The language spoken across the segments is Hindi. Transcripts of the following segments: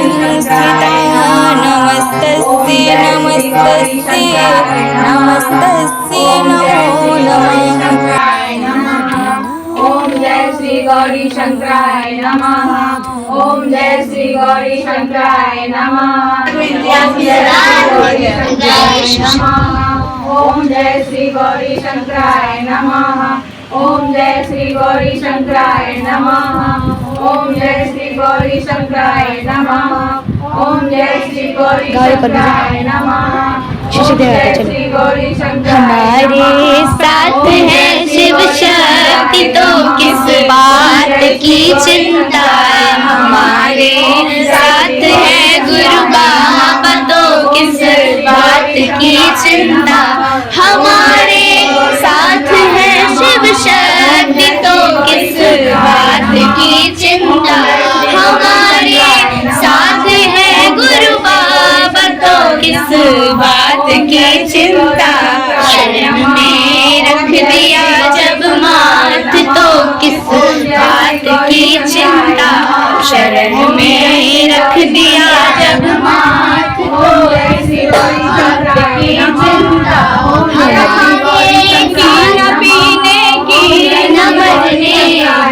स्थिता नमस्तस्यै नमस्तस्यै नमस्तस्यै नमो नमः। ओम जय श्री गौरी शंकराय नमः। ओम जय श्री गौरी शंकराय नमः। ओम जय श्री गौरी शंकराय नमः। ओम जय श्री गौरी शंकराय नमः। ओम जय श्री गौरी शंकराय नमः। ओम जय श्री गौरी शंकराय नमः। हमारे साथ है शिव शक्ति तो किस बात की चिंता। हमारे साथ है गुरु बाबा तो किस बात की चिंता। हमारे साथ है शिव शक्ति तो किस बात की चिंता। हमारे साथ है गुरु बाबा तो किस बात की चिंता। शरण में रख दिया जब माथ तो किस बात की चिंता। शरण में रख दिया जब माथ तो किस बात की चिंता। न पीने की न मरने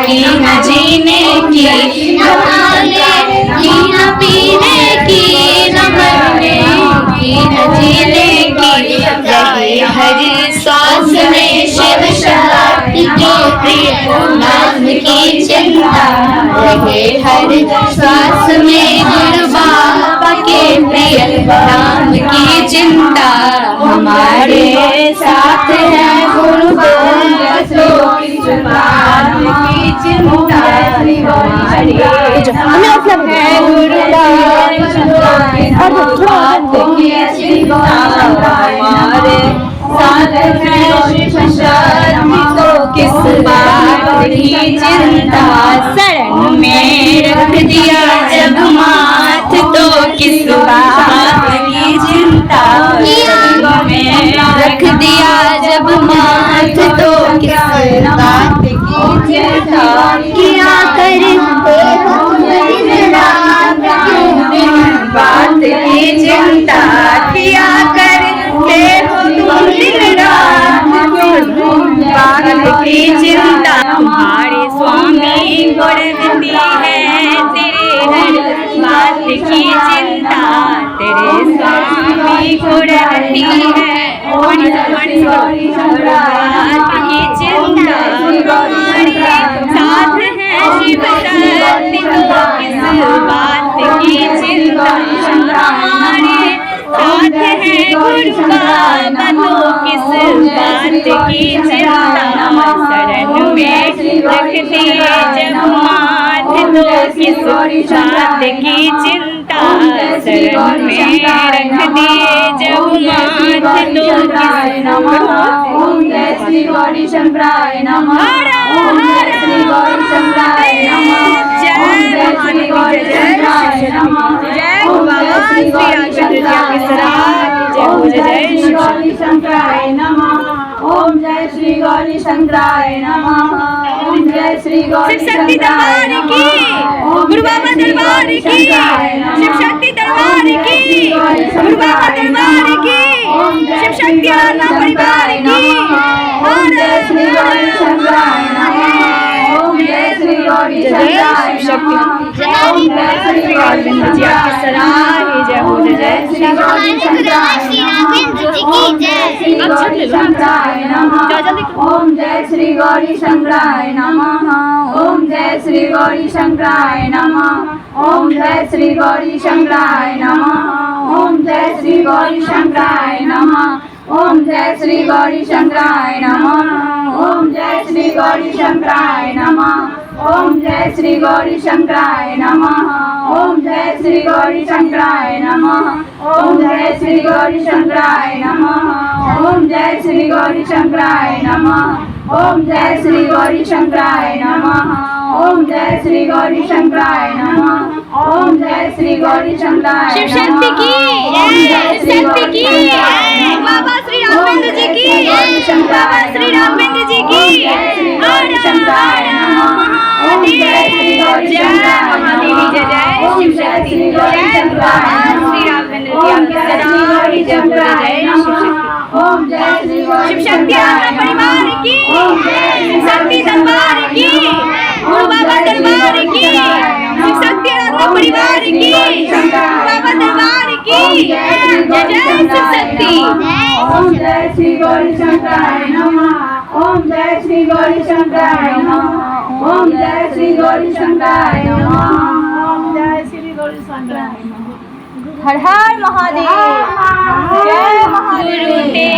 की न जीने की न खाने की न पीने की न मरने की न जीने की। रहे हर श्वास में शिव शक्ति के प्रिय नाम की चिंता। रहे हर श्वास में गुरु बाबा के प्रिय नाम की चिंता। हमारे साथ है गुरु बाबा तो किस बात की चिंता। हमारे है गुरु बाबा तो किस हमारे साथ है शिव शक्ति तो किस बात की चिंता। शरण में रख दिया जब माथ तो किस बात की चिंता। में रख दिया जब माथ तो किस बात की चिंता। किया कर बात की चिंता। किया करते हो तुम दिन रात बात की चिंता। तुम्हारे स्वामी गुणवती है तेरे हर बात की चिंता। तेरे स्वामी गुणवती है बात की चिंता। हमारे साथ है शिव शक्ति तो किस बात की चिंता। हमारे साथ है गुरु बाबा तो किस बात की चिंता। शरण में रख दिए जब माथ तो किस बात की चिंता। शरण में रख दिए जब माथ तो किस। ओम जय श्री गौरी शंकराय नमः। ओम जय श्री गौरी शंकराय नमः। जय श्री गौरी शंकराय नमः। जय बाबा श्री गौरी शंकराय नमः। ओम जय श्री गौरी शंकराय नमः। ओम जय श्री गौरी शक्ति दरबार की गुरु बाबा दरबार की शिव शक्ति दरबार की गुरु बाबा दरबार की शिव शक्ति आना परिवार की। ओम जय श्री गौरी शंकराय नमः। ओम जय श्री गौरी शंकराय नमः। ओम जय श्री गौरी जय हो जय श्री गौरी शंकराय नमः। ओम जय श्री गौरी शंकराय नमः। ओम जय श्री गौरी शंकराय नमः। ओम जय श्री गौरी शंकराय नमः। ओम जय श्री गौरी शंकराय नमः। ओम जय श्री गौरी शंकराय नमः। ओम जय श्री गौरी शंकराय नमः। ओम जय श्री गौरी शंकराय नमः। ओम जय श्री गौरी शंकराय नमः। ओम जय श्री गौरी शंकराय नमः। ओम जय श्री गौरी शंकराय नमः। ओम जय श्री गौरी शंकराय नमः। ओम जय श्री गौरी शंकराय नमः। ओम जय श्री गौरी शंकराय शिव शक्ति की शक्ति की बाबा श्री राघवेंद्र जी की बाबा श्री राघवेंद्र जी की। शंकराय नमः। ओम जय श्री गौरी शंकराय नमः। ओम जय श्री गौरी शंकराय नमः। श्री राघवेंद्र जी आपकी सदा ही जय हो जय शिव शक्ति। ओम जय श्री गौरी शिव शक्ति आना परिवार की, शिव शक्ति दरबार की, गुरु बाबा दरबार की, शिव शक्ति आना परिवार की, गुरु बाबा दरबार की, जय जय शिव शक्ति। ओम जय श्री गौरी शंकराय नमः। ओम जय श्री गौरी शंकराय नमः। ओम जय श्री गौरी शंकराय नमः। ओम जय श्री गौरी शंकराय नमः। हर हर महादेव, जय महादेव। गुरु तेरे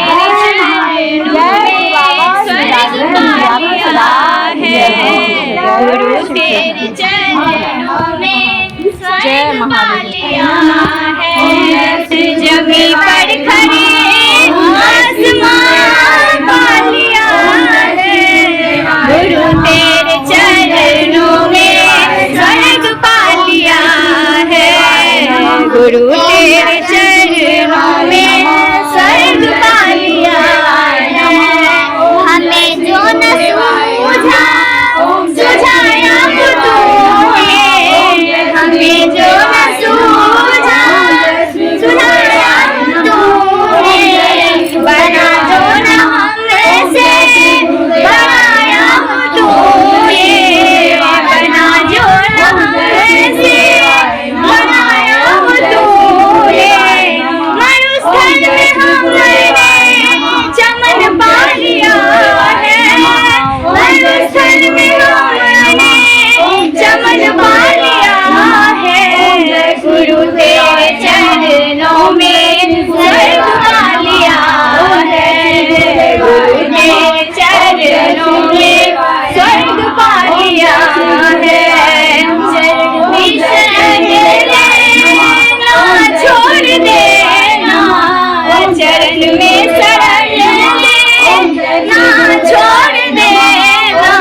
चरणों में स्वर्ग पाया है, गुरु तेरे चरणों में स्वर्ग पाया है। जमी पर खड़े आसमान पा लिया है, गुरु तेरे चरणों में स्वर्ग पा लिया है, गुरु तेरे चरणों में स्वर्ग पा लिया है। हमें जो न सूझा सुझाया वो तूने, हमें जो न सूझा सुझाया वो तूने, बना जो न हमसे बनाया वो तूने, बना जो न हमसे बनाया वो तूने। मरुस्थल में हमने चमन पा लिया है, मरुस्थल में हमने चमन पा लिया है, गुरु तेरे चरणों में स्वर्ग पा लिया है, गुरु तेरे चरणों में स्वर्ग पा लिया है। चरण में शरण लेना छोड़ देना, चरण में शरण लेना छोड़ देना,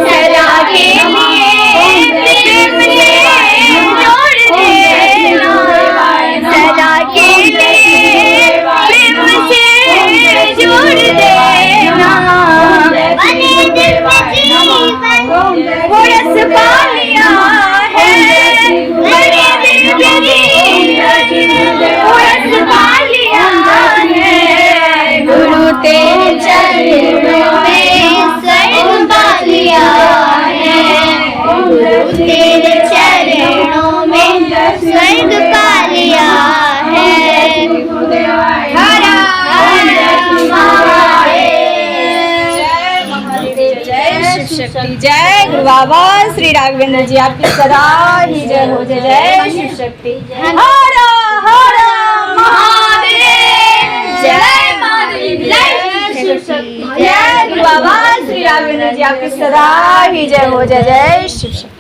सदा के लिए प्रेम से जोड़ देना, सदा के लिए प्रेम से जोड़ देना। बने दिल में जीवन पुरस पा लिया है, बने दिल में जीवन पुरस पा लिया है, गुरु तेरे चरणों में स्वर्ग पा लिया है, गुरु तेरे चरणों में स्वर्ग पा लिया है। हर हर महादेव। जय शिव शक्ति, जय गुरु बाबा श्री राघवेंद्र जी आपकी सदा ही जय हो जय जय शिव शक्ति। हर हर महादेव, जय महादेव, जय शिव शक्ति, जय गुरु बाबा श्री राघवेंद्र जी आपकी सदा ही जय हो जय जय शिव शक्ति।